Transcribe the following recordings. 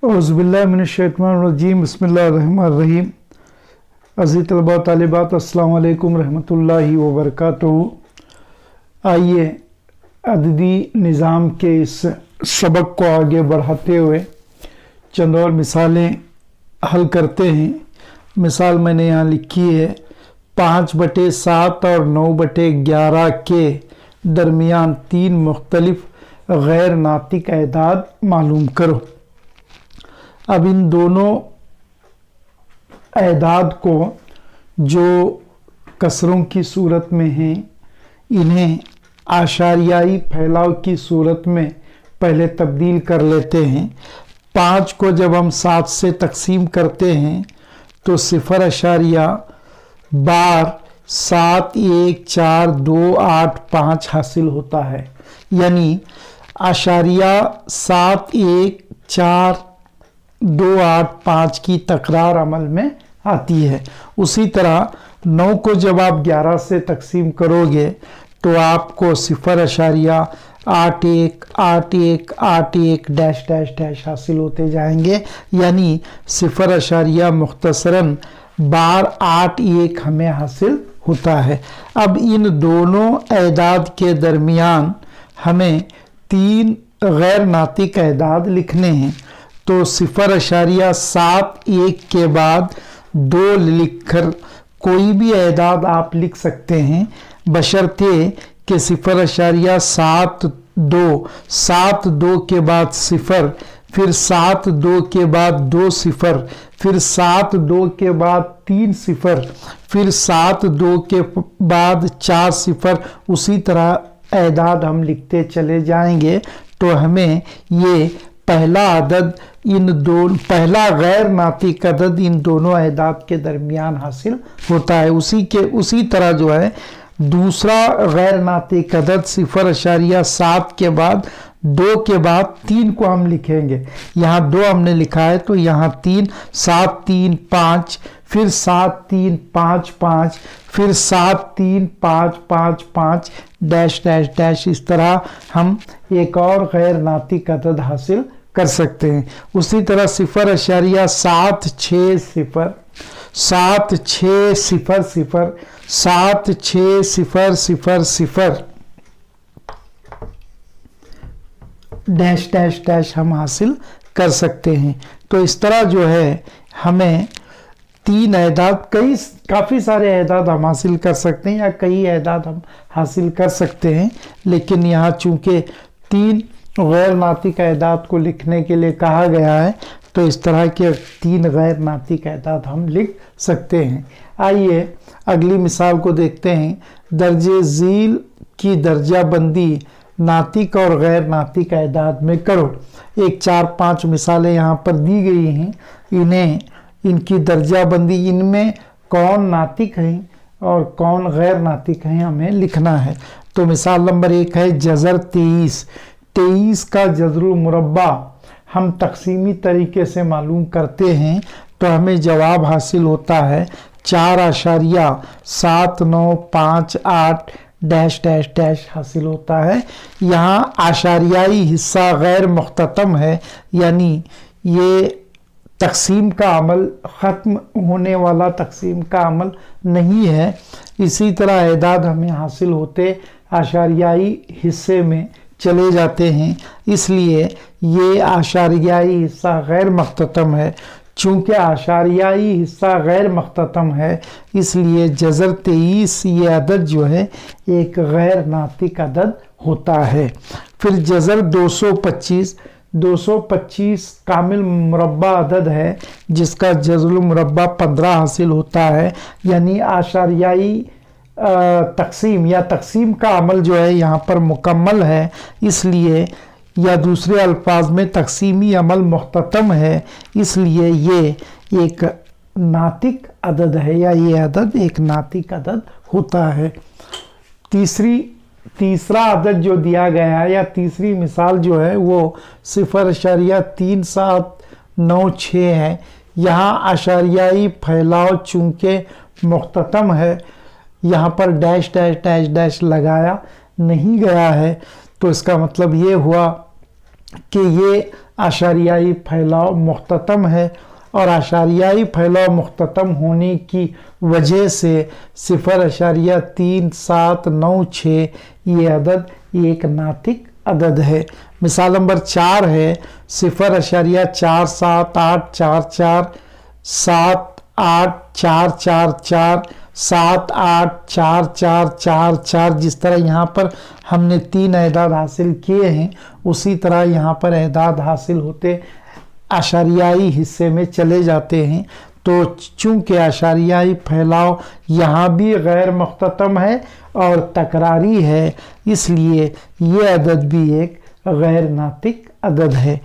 औज़ुबिल्लाहिमिनश्शैतानिर्रजीम बिस्मिल्लाहिर्रहमानिर्रहीम। अज़ीज़ तलबा व तालिबात, अस्सलामु अलैकुम रहमतुल्लाहि व बरकातुहू। आइए अददी निज़ाम के इस सबक को आगे बढ़ाते हुए चंद और मिसालें हल करते हैं। मिसाल मैंने यहाँ लिखी है, 5/7 और 9/11 के दरमियान 3 मुख्तलिफ गैर नातिक एदाद मालूम करो। अब इन दोनों एदाद को जो कसरों की सूरत में हैं, इन्हें आशारियाई फैलाव की सूरत में पहले तब्दील कर लेते हैं। 5 को जब हम 7 से तकसीम करते हैं तो 0.71428 हासिल होता है, यानी आशारिया 71428 की तकरार अमल में आती है। उसी तरह 9 को जब आप 11 से तकसीम करोगे तो आपको 0.818181 डैश डैश डैश हासिल होते जाएंगे, यानी 0. मुख्तसरन बार 81 हमें हासिल होता है। अब इन दोनों एदाद के दरमियान हमें 3 गैर नातिक एदाद लिखने हैं, तो 0.71 के बाद 2 लिखकर कोई भी एदाद आप लिख सकते हैं, बशर्ते कि 0.72 के बाद 0, फिर 72 के बाद 2 0, फिर 72 के बाद 3 0, फिर 72 के बाद 4 0, उसी तरह एदाद हम लिखते चले जाएंगे तो हमें ये पहला गैर नातिक अदद इन दोनों एदाद के दरमियान हासिल होता है। उसी तरह जो है दूसरा गैर नातिक अदद 0.7 के बाद 2 के बाद 3 को हम लिखेंगे। यहाँ 2 हमने लिखा है तो यहाँ 3, 7 3 5, फिर 7 3 5 5, फिर 7 3 5 5 5 डैश डैश डैश। इस तरह हम एक और गैर नातिक अदद हासिल कर सकते हैं। उसी तरह 0.760 76000 76000 डैश डैश डैश हम हासिल कर सकते हैं। तो इस तरह जो है हमें 3 एदाद, काफ़ी सारे एदाद हम हासिल कर सकते हैं या कई एदाद हम हासिल कर सकते हैं, लेकिन यहाँ चूँकि 3 गैर नातिक एदाद को लिखने के लिए कहा गया है तो इस तरह के 3 गैर नातिक एदाद हम लिख सकते हैं। आइए अगली मिसाल को देखते हैं। दर्जे झील की दर्जा बंदी नातिक और गैर नातिक एदाद में करो। 4-5 मिसालें यहाँ पर दी गई हैं, इनकी दर्जा बंदी, इनमें कौन नातिक हैं और कौन गैर नातिक हैं हमें लिखना है। तो मिसाल नंबर 1 है जज़र 23 का जज़रुल मुरब्बा हम तकसीमी तरीके से मालूम करते हैं तो हमें जवाब हासिल होता है 4.7958 डैश डैश डैश हासिल होता है। यहाँ आशारियाई हिस्सा गैर मुख्ततम है, यानी ये तकसीम का अमल ख़त्म होने वाला तकसीम का अमल नहीं है। इसी तरह एदाद हमें हासिल होते आशारियाई हिस्से में चले जाते हैं, इसलिए ये आशारियाई हिस्सा गैर मुख्ततम है। चूँकि आशारियाई हिस्सा गैर मुख्ततम है, इसलिए जज़र 23 ये अदद जो है एक गैर नातिक अदद होता है। फिर जज़र 225 कामिल मुरब्बा अदद है जिसका जज़रुल मुरब्बा 15 हासिल होता है, यानी आशारियाई तकसीम या तकसीम का अमल जो है यहाँ पर मुकम्मल है, इसलिए या दूसरे अल्फाज में तकसीमी अमल मुख्ततम है, इसलिए ये एक नातिक अदद है या ये अदद एक नातिक अदद होता है। तीसरा अदद जो दिया गया है या तीसरी मिसाल जो है वो 0.3796 है। यहाँ आशारियाई फैलाव चूँकि मुख्ततम है, यहाँ पर डैश डैश डैश डैश लगाया नहीं गया है, तो इसका मतलब ये हुआ कि ये आशारियाई फैलाव मुख्ततम है और आशारियाई फैलाव मुख्ततम होने की वजह से 0.3796 ये अदद एक नातिक अदद है। मिसाल नंबर 4 है 0.47844 78444 7844444। जिस तरह यहाँ पर हमने 3 एदाद हासिल किए हैं उसी तरह यहाँ पर एदाद हासिल होते आशारियाई हिस्से में चले जाते हैं। तो चूंकि आशारियाई फैलाव यहाँ भी गैर मुख्ततम है और तकरारी है, इसलिए ये अदद भी एक गैर नातिक अदद है।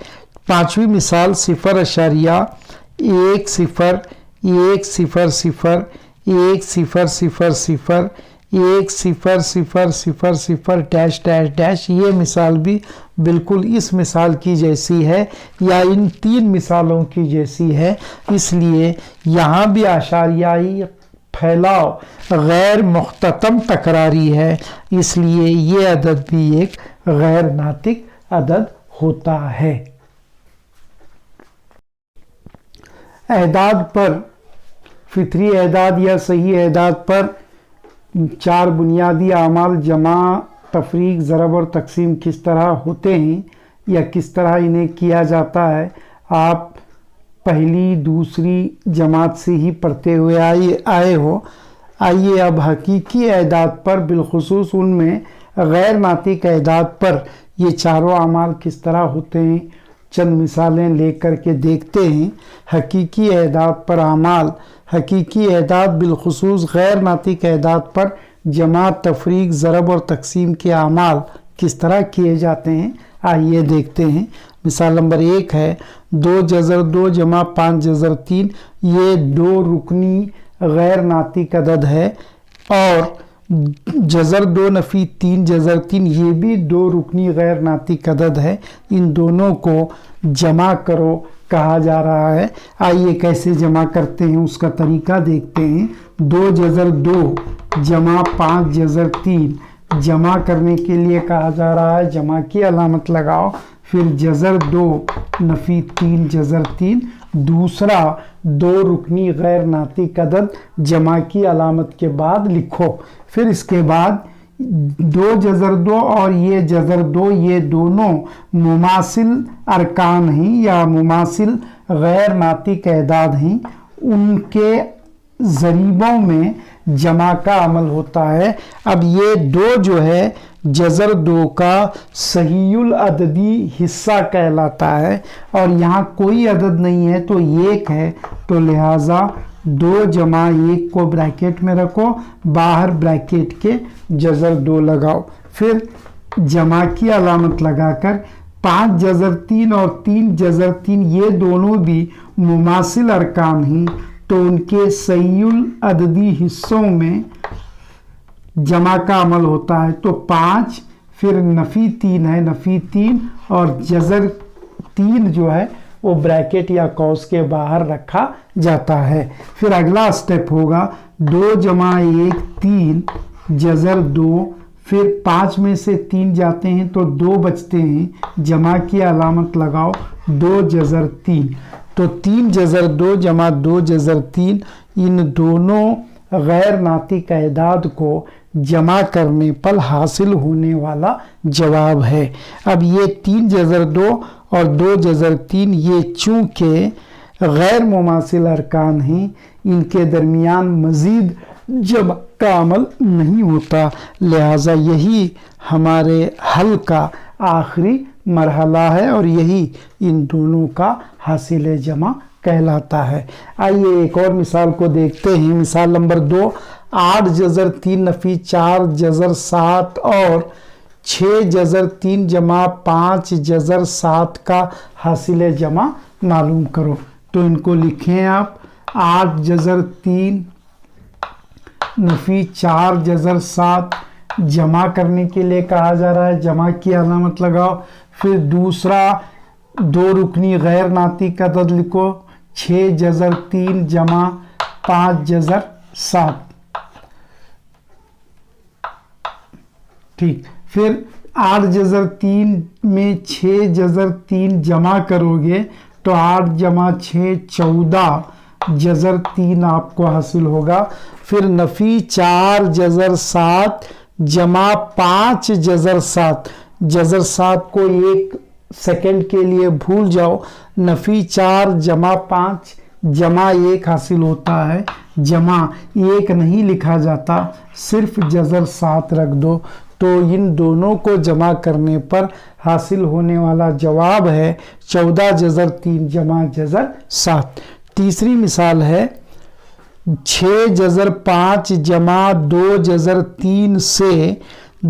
5वीं मिसाल 0.100010001000 डैश डैश डैश। ये मिसाल भी बिल्कुल इस मिसाल की जैसी है या इन 3 मिसालों की जैसी है, इसलिए यहाँ भी आशारियाई फैलाव गैर मुख्ततम तकरारी है, इसलिए ये अदद भी एक गैर नातिक अदद होता है। एदाद पर, फितरी एदाद या सही एदाद पर 4 बुनियादी आमाल जमा, तफरीक, ज़रब और तकसीम किस तरह होते हैं या किस तरह इन्हें किया जाता है, आप पहली दूसरी जमात से ही पढ़ते हुए आए हो। आइए अब हकीकी एदाद पर, बिलखुसूस उनमें गैर नातिक एदाद पर ये चारों आमाल किस तरह होते हैं चंद मिसालें लेकर के देखते हैं। हकीकी एदाद पर आमाल, हकीकी एदाद बिलखुसूस गैर नातिक एदाद पर जमा, तफरीक, ज़रब और तकसीम के आमाल किस तरह किए जाते हैं, आइए देखते हैं। मिसाल नंबर 1 है 2 जमा 5 3। ये 2 रुकनी गैर नातिक अदद है और 2 नफ़ी 3 ये भी 2 रुकनी गैर नातिक अदद है। इन दोनों को जमा करो कहा जा रहा है। आइए कैसे जमा करते हैं उसका तरीका देखते हैं। 2 जमा 5 3 जमा करने के लिए कहा जा रहा है, जमा की अलामत लगाओ, फिर 2 नफ़ी 3 दूसरा 2 रुकनी गैर नातिक अदद जमा की अलामत के बाद लिखो। फिर इसके बाद 2 और ये 2 ये दोनों मुमासिल अरकान हैं या मुमासिल गैर नातिक एदाद हैं, उनके ज़रीबों में जमा का अमल होता है। अब ये 2 जो है 2 का सहीउल अददी हिस्सा कहलाता है और यहाँ कोई अदद नहीं है तो 1 है, तो लिहाजा 2 जमा 1 को ब्रैकेट में रखो, बाहर ब्रैकेट के 2 लगाओ, फिर जमा की अलामत लगाकर 5 3 और 3 ये दोनों भी मुमासिल अरकान हैं, तो उनके सहीउल अददी हिस्सों में जमा का अमल होता है। तो 5 फिर नफ़ी 3 है, नफ़ी 3 और 3 जो है वो ब्रैकेट या कौस के बाहर रखा जाता है। फिर अगला स्टेप होगा 2 जमा 1 3 2, फिर 5 में से 3 जाते हैं तो 2 बचते हैं, जमा की अलामत लगाओ 2 3, तो 3 2 जमा 2 3 इन दोनों गैर नातिक एदाद को जमा करने पर हासिल होने वाला जवाब है। अब ये 3 2 और 2 3 ये चूँकि गैर मुमासिल अरकान हैं, इनके दरमियान मज़ीद जमा का अमल नहीं होता, लिहाजा यही हमारे हल का आखिरी मरहला है और यही इन दोनों का हासिल जमा कहलाता है। आइए एक और मिसाल को देखते हैं। मिसाल नंबर 2 8 3 नफ़ी 4 7 और 6 3 जमा 5 7 का हासिल जमा मालूम करो। तो इनको लिखें आप 8 3 नफ़ी 4 7 जमा करने के लिए कहा जा रहा है, जमा की अलामत लगाओ, फिर दूसरा 2 रुकनी गैर नातिक अदद लिखो 6 3 जमा 5 7, ठीक। फिर 8 जज़र 3 में 6 जज़र 3 जमा करोगे तो 8 जमा 6 14 जज़र 3 आपको हासिल होगा। फिर नफ़ी 4 जज़र 7 जमा 5 जज़र 7, जज़र 7 को 1 सेकंड के लिए भूल जाओ। नफ़ी 4 जमा 5 जमा 1 हासिल होता है, जमा 1 नहीं लिखा जाता, सिर्फ जज़र 7 रख दो। तो इन दोनों को जमा करने पर हासिल होने वाला जवाब है 14 जज़र 3 जमा जज़र 7। तीसरी मिसाल है 6 जज़र 5 जमा 2 जज़र 3 से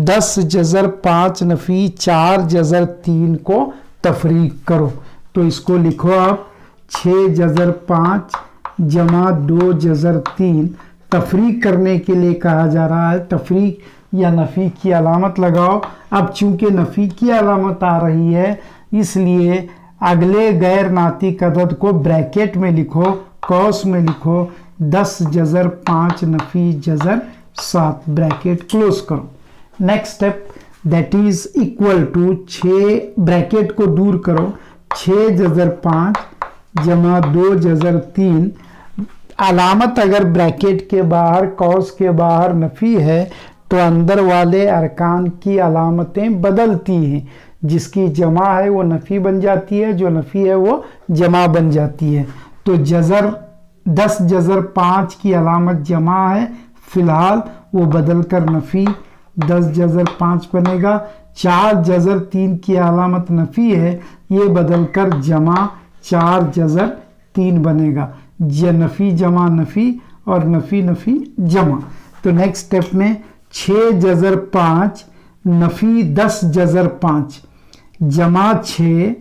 10 जज़र 5 नफ़ी 4 जज़र 3 को तफरीक करो। तो इसको लिखो आप 6 जज़र 5 जमा 2 जज़र 3 तफरीक करने के लिए कहा जा रहा है। तफरीक या नफ़ी की अलामत लगाओ। अब चूंकि नफ़ी की अलामत आ रही है इसलिए अगले गैर नातिक अदद को ब्रैकेट में लिखो, कौस में लिखो 10 जज़र 5 नफ़ी जज़र 7, ब्रैकेट क्लोज करो। Next step that is equal to 6, bracket को दूर करो, 6 जज़र 5 जमा 2 जज़र 3। अलामत अगर ब्रैकेट के बाहर कौस के बाहर नफ़ी है तो अंदर वाले अरकान की अलामतें बदलती हैं, जिसकी जमा है वो नफ़ी बन जाती है, जो नफ़ी है वो जमा बन जाती है। तो जज़र 10 जज़र 5 की अलामत जमा है, फ़िलहाल वो बदल कर नफ़ी 10 जज़र 5 बनेगा। 4 जज़र 3 की अलामत नफ़ी है, ये बदल कर जमा 4 जज़र 3 बनेगा। नफ़ी जमा नफ़ी और नफ़ी नफ़ी जमा। तो नेक्स्ट स्टेप में 6 जज़र 5 नफ़ी 10 जज़र 5 जमा 6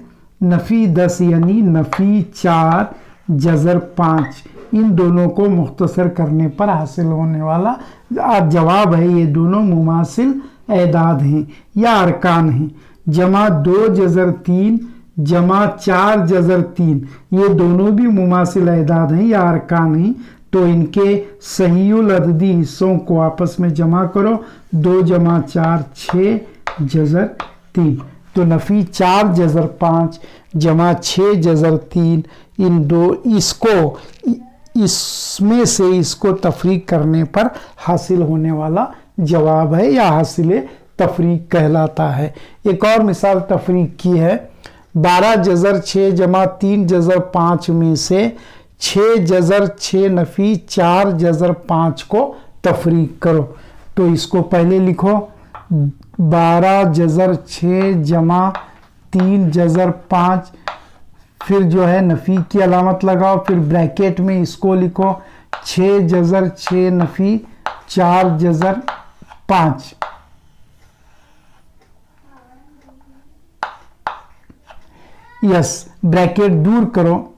नफ़ी 10 यानी नफ़ी 4 जज़र 5, इन दोनों को मुख्तसर करने पर हासिल होने वाला जवाब है। ये दोनों मुमासिल एदाद हैं या अरकान हैं। जमा 2 जज़र 3 जमा 4 जज़र 3, ये दोनों भी मुमासिल एदाद हैं या अरकान हैं। तो इनके सहीउल अददी हिस्सों को आपस में जमा करो, 2 जमा 4 6 जज़र 3। तो नफ़ी 4 जज़र 5 जमा 6 जज़र 3, इन दो इसमें से इसको तफरीक करने पर हासिल होने वाला जवाब है या हासिल तफरीक कहलाता है। एक और मिसाल तफरीक की है 12 जज़र 6 जमा 3 जज़र 5 में से 6 जज़र 6 नफ़ी 4 जज़र 5 को तफरीक करो। तो इसको पहले लिखो 12 जज़र 6 जमा 3 जज़र 5, फिर जो है नफ़ी की अलामत लगाओ, फिर ब्रैकेट में इसको लिखो 6 जज़र 6 नफ़ी 4 जज़र 5। यस, ब्रैकेट दूर करो,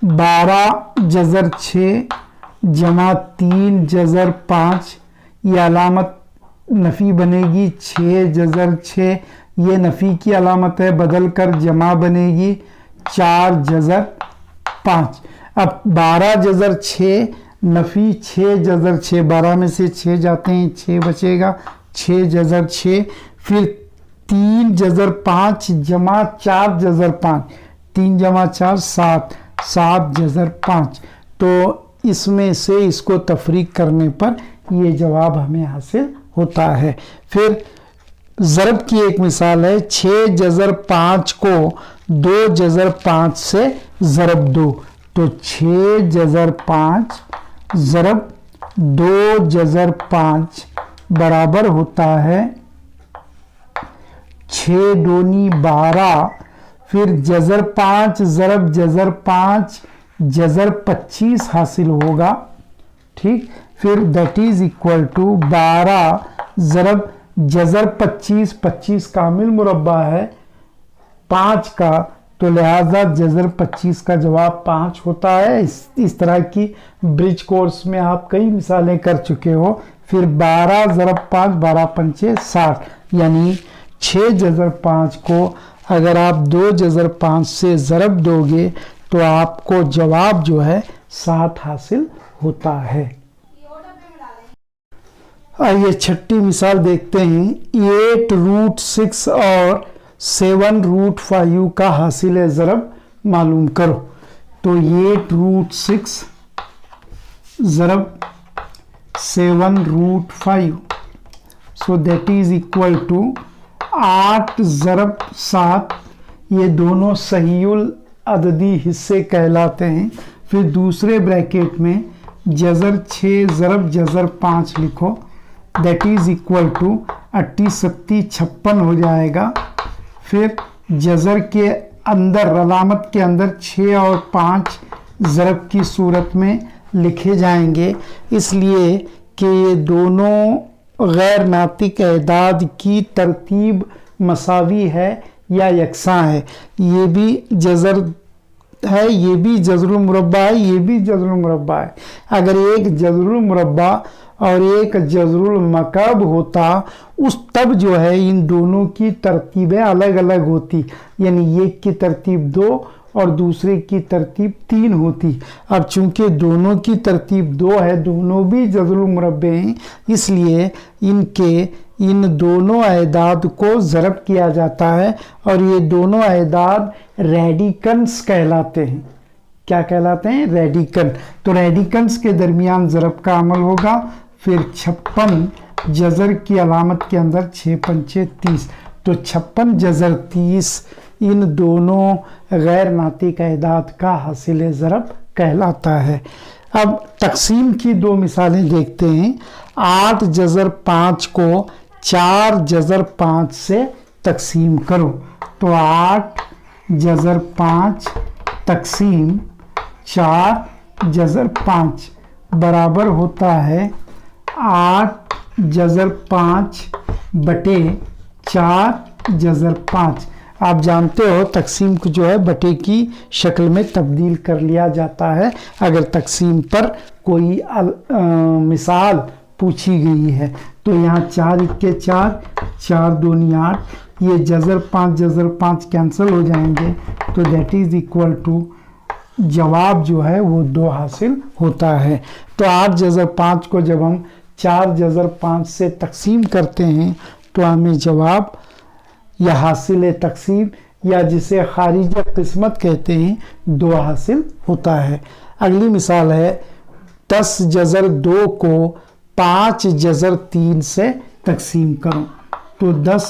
बारह जज़र 6 जमा 3 जज़र 5, ये अलामत नफ़ी बनेगी 6 जज़र 6, ये नफ़ी की अलामत है, बदल कर जमा बनेगी 4 जज़र 5। अब 12 जज़र 6 नफ़ी 6 जज़र 6, 12 में से 6 जाते हैं 6 बचेगा, 6 जज़र 6, फिर 3 जज़र 5 जमा 4 जज़र 5, 3 जमा 4 7, 7 जज़र 5। तो इसमें से इसको तफरीक करने पर ये जवाब हमें हासिल होता है। फिर ज़रब की एक मिसाल है 6 जज़र 5 को 2 जज़र 5 से ज़रब दो। तो 6 जज़र 5 ज़रब 2 जज़र 5 बराबर होता है 6 दूनी 12, फिर जज़र 5 ज़रब जज़र 5 जज़र 25 हासिल होगा। ठीक, फिर दैट इज इक्वल टू 12 ज़रब जज़र 25, 25 कामिल मुरब्बा है 5 का, तो लिहाजा जज़र 25 का जवाब 5 होता है। इस तरह की ब्रिज कोर्स में आप कई मिसालें कर चुके हो। फिर 12 ज़रब 5 12 पंचे 60, यानी 6 जज़र 5 को अगर आप 2 जज़र 5 से ज़रब दोगे تو آپ کو جواب جو ہے 60 حاصل ہوتا ہے۔ آئیے چھٹی مثال دیکھتے ہیں۔ 8√6 اور 7√5 کا حاصل ضرب معلوم کرو۔ تو 8√6 ضرب 7√5 so that is equal to 8 ضرب 7، یہ دونوں صحیح العددی حصے کہلاتے ہیں۔ پھر دوسرے بریکٹ میں جذر 6 ضرب جذر 5 لکھو، that is equal to 8 7 56 ہو جائے گا۔ پھر جذر کے اندر علامت کے اندر 6 اور 5 ضرب کی صورت میں لکھے جائیں گے، اس لیے کہ یہ دونوں غیر ناطق اعداد کی ترتیب مساوی ہے یا یکساں ہے۔ یہ بھی جذر ہے، یہ بھی جذر المربع ہے، یہ بھی جذر المربع ہے۔ اگر ایک جذر المربع اور ایک جذر المکعب ہوتا تب جو ہے ان دونوں کی ترتیبیں الگ الگ ہوتی، یعنی ایک کی ترتیب 2 اور دوسرے کی ترتیب 3 ہوتی۔ اب چونکہ دونوں کی ترتیب 2 ہے، دونوں بھی جذر المربع ہیں، اس لیے ان دونوں اعداد کو ضرب کیا جاتا ہے، اور یہ دونوں اعداد ریڈیکنز کہلاتے ہیں۔ کیا کہلاتے ہیں؟ ریڈیکن۔ تو ریڈیکنز کے درمیان ضرب کا عمل ہوگا۔ پھر 56 جذر کی علامت کے اندر 6 5 30، تو 56 جذر 30 ان دونوں غیر ناطق اعداد کا حاصل ضرب کہلاتا ہے۔ اب تقسیم کی 2 مثالیں دیکھتے ہیں۔ 8 جذر 5 کو 4 جذر 5 سے تقسیم کرو۔ تو 8 جذر 5 تقسیم 4 جذر 5 برابر ہوتا ہے 8 جذر 5 بٹے 4 جذر 5۔ آپ جانتے ہو تقسیم کو جو ہے بٹے کی شکل میں تبدیل کر لیا جاتا ہے اگر تقسیم پر کوئی مثال پوچھی گئی ہے۔ تو یہاں 4 1 4، 4 2 8، یہ جذر 5 کینسل ہو جائیں گے، تو دیٹ از ایکول ٹو جواب جو ہے وہ 2 حاصل ہوتا ہے۔ تو 8 جذر 5 کو جب ہم 4 جذر 5 سے تقسیم کرتے ہیں تو ہمیں جواب یا حاصل تقسیم یا جسے خارج قسمت کہتے ہیں 2 حاصل ہوتا ہے۔ اگلی مثال ہے 10 جذر 2 کو 5 جذر 3 سے تقسیم کرو۔ تو 10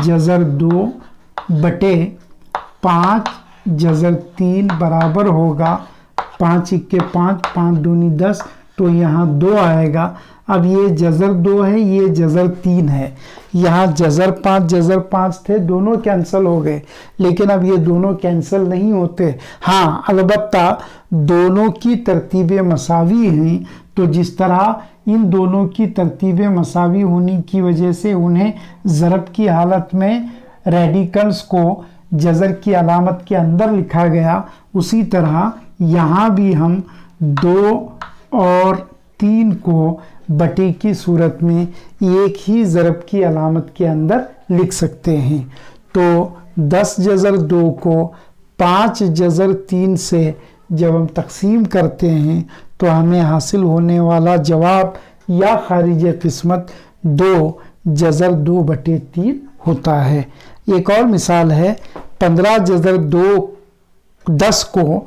جذر 2 بٹے 5 جذر 3 برابر ہوگا 5 1 5، 5 2 10، تو یہاں 2 آئے گا۔ اب یہ جذر 2 ہے، یہ جذر 3 ہے، یہاں جذر 5 تھے، دونوں کینسل ہو گئے، لیکن اب یہ دونوں کینسل نہیں ہوتے۔ ہاں البتہ دونوں کی ترتیبیں مساوی ہیں، تو جس طرح ان دونوں کی ترتیبیں مساوی ہونے کی وجہ سے انہیں ضرب کی حالت میں ریڈیکنز کو جذر کی علامت کے اندر لکھا گیا، اسی طرح یہاں بھی ہم 2 اور 3 کو بٹے کی صورت میں ایک ہی ضرب کی علامت کے اندر لکھ سکتے ہیں۔ تو 10 جذر 2 کو 5 جذر 3 سے جب ہم تقسیم کرتے ہیں تو ہمیں حاصل ہونے والا جواب یا خارج قسمت 2 جذر 2 بٹے 3 ہوتا ہے۔ ایک اور مثال ہے 15 جذر 10 کو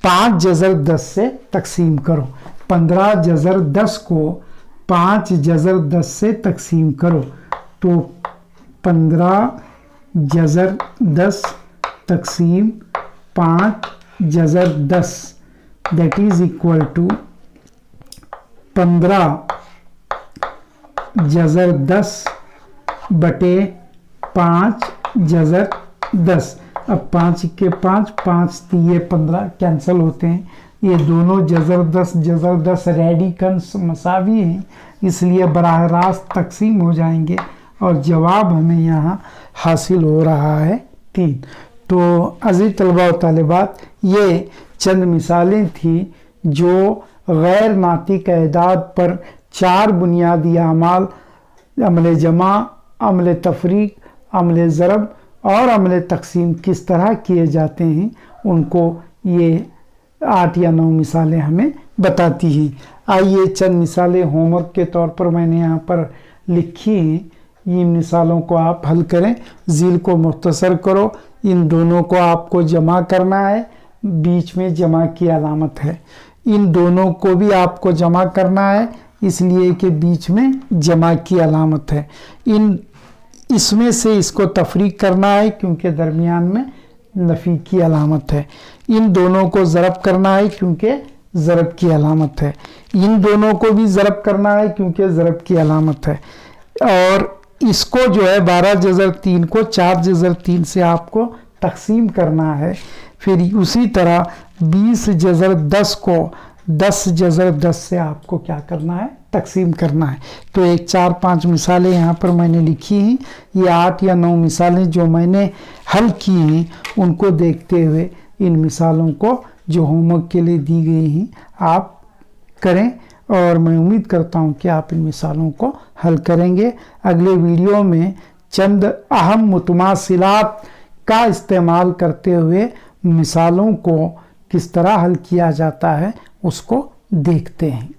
5 جذر 10 سے تقسیم کرو۔ 15 جذر 10 کو 5 جذر 10 سے تقسیم کرو۔ تو 15 جذر 10 تقسیم 5 جذر 10 that is equal to 15 جذر 10 بٹے 5 جذر 10۔ اب 5 1 5، 5 3 15 کینسل ہوتے ہیں، یہ دونوں جذر 10 ریڈیکنز مساوی ہیں، اس لیے براہ راست تقسیم ہو جائیں گے اور جواب ہمیں یہاں حاصل ہو رہا ہے 3۔ تو عزیز طلباء و طالبات، یہ چند مثالیں تھیں جو غیر ناطق اعداد پر 4 بنیادی اعمال عمل جمع، عمل تفریق، عمل ضرب اور عمل تقسیم کس طرح کیے جاتے ہیں ان کو ये 8 या 9 मिसालें हमें बताती हैं। आइए चंद मिसालें होमवर्क के तौर पर मैंने यहाँ पर लिखी हैं, इन मिसालों को आप हल करें। ज़ील को मुख्तसर करो, इन दोनों को आपको जमा करना है, बीच में जमा की अलामत है। इन दोनों को भी आपको जमा करना है, इसलिए कि बीच में जमा की अलामत है। इसमें से इसको तफरीक करना है क्योंकि दरमियान में नफ़ी की अलामत है। इन दोनों को ज़रब करना है क्योंकि ज़रब की अलामत है। इन दोनों को भी ज़रब करना है क्योंकि ज़रब की अलामत है। और इसको जो है 12 जज़र 3 को 4 जज़र 3 से आपको तकसीम करना है। फिर उसी तरह 20 जज़र 10 को 10 जज़र 10 से आपको क्या करना है, तकसीम करना है। तो एक 4-5 मिसालें यहाँ पर मैंने लिखी हैं। ये 8 या 9 मिसालें जो मैंने हल की हैं, उनको देखते हुए इन मिसालों को जो होमवर्क के लिए दी गई हैं आप करें, और मैं उम्मीद करता हूँ कि आप इन मिसालों को हल करेंगे। अगले वीडियो में चंद अहम मुतमासिलात का इस्तेमाल करते हुए मिसालों को किस तरह हल किया जाता है उसको देखते हैं।